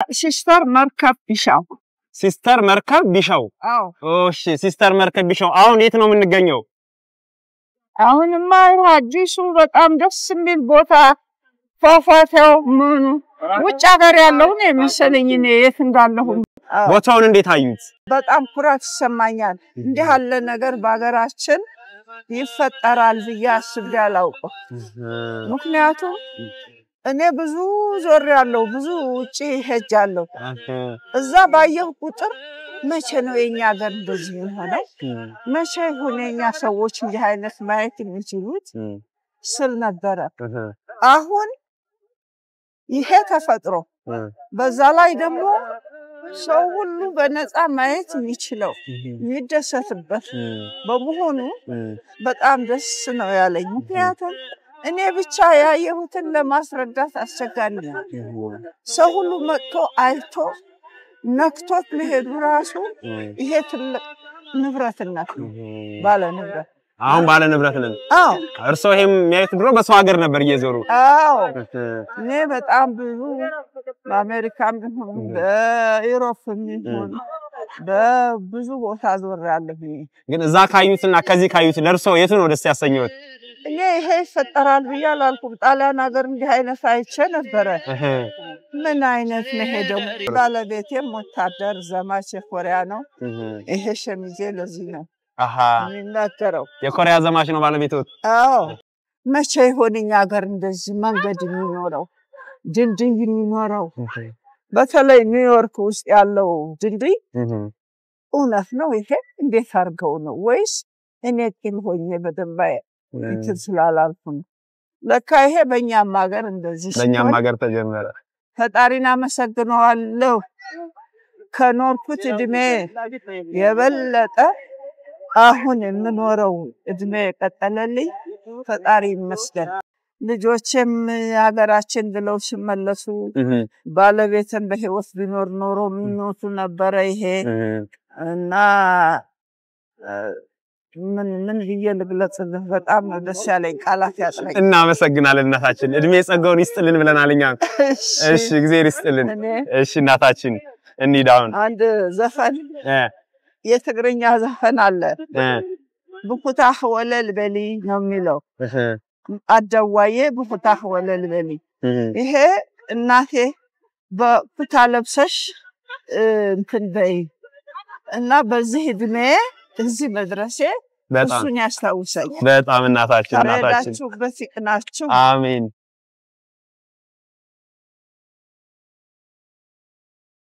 ሲስተር መርከብ ቢሻው ሲስተር መርከብ ቢሻው እሺ ሲስተር መርከብ ቢሻው አሁን የት ነው የምንገኘው አሁንማ አዲሱ በጣም ደስ የሚል ቦታ ፏፏቴው ምኑ ውጭ ሀገር ያለው ነው መሰለኝ እኔ የት እንዳለሁ ቦታውን እንዴት አዩት በጣም ኩራት ይሰማኛል እንዲህ ያለ ነገር በአገራችን ይፈጠራል ብዬ አስቤ አላውቅም ምክንያቱም እኔ ብዙ ዞር ያለው ብዙ ውጪ ሄጃለሁ እዛ ባየሁ ቁጥር መቼ ነው የኛ ሀገር እንደዚህ ሆነው መቼ ሆነኛ ሰዎች እንዲህ አይነት ማየት የሚችሉት ስል ነበር አሁን ይሄ ተፈጥሮ በዛ ላይ ደግሞ ሰው ሁሉ በነፃ ማየት የሚችለው ይደሰትበት በመሆኑ በጣም ደስ ነው ያለኝ ምክንያቱም እኔ ብቻ ያየሁትን ለማስረዳት አስቸጋሪ ነው ሰው ሁሉ መጥቶ አይቶ ነክቶት ለሄዱ ራሱ ይሄ ትልቅ ንብረትነት ባለ ንብረት አሁን ባለ ንብረት ነን እርሶ ይሄም የሚያዩት ድሮ በሰው ሀገር ነበር እየዞሩ እኔ በጣም ብዙ በአሜሪካም ቢሆን በዩሮፕም ቢሆን በብዙ ቦታ ዞሬያለሁ ግን እዛ ካዩትና ከዚህ ካዩት ለርሶ የቱ ነው ደስ ያሰኘዎት እኔ ይሄ ይፈጠራል ብያላልኩም ጣሊያን ሀገር እንዲህ አይነት አይቼ ነበር ምን አይነት ነው ሄደው ባለቤቴም ወታደር ዘማች ኮሪያ ነው ይሄ ሸሚዜ ለዚህ ነው ምንናገረው የኮሪያ ዘማች ነው ባለቤቶት መቼ ይሆንኛ ሀገር እንደዚህ መንገድ የሚኖረው ድልድይ የሚኖረው በተለይ ኒውዮርክ ውስጥ ያለው ድልድይ እውነት ነው ይሄ እንዴት አድርገው ነው ወይስ እኔ ግን ሆኜ በደንባይ ትስላላልኩም ለካ ይሄ በእኛም ሀገር እንደዚህ በእኛም ሀገር ተጀመረ ፈጣሪና መሰግነዋለሁ ከኖርኩት እድሜ የበለጠ አሁን የምኖረው እድሜ ቀጠለልኝ ፈጣሪ ይመስገን ልጆችም ሀገራችን ብለው ሲመለሱ ባለቤትን በህይወት ቢኖር ኖሮ ምኞቱ ነበር ይሄ እና ምን ይየልግለጽልህ በጣም ደስ ያለኝ ቃላት ያጥለኝ እናመሰግናለን እናታችን እድሜ ጸጋውን ይስጥልን ብለናልኛ እሺ እግዚአብሔር ይስጥልን እሺ እናታችን እንዲዳውን አንድ ዘፈን የትግርኛ ዘፈን አለ በኩታህ ወለል በሊ ነው የሚለው አደዋዬ በኩታህ ወለል በሊ ይሄ እናቴ በኩታ ለብሰሽ እንትን በይ እና በዚህ እድሜ እዚህ መድረሴ እሱን ያስታውሰኝ በጣም እናታችን ረዳችሁ በፊቅናችሁ አሜን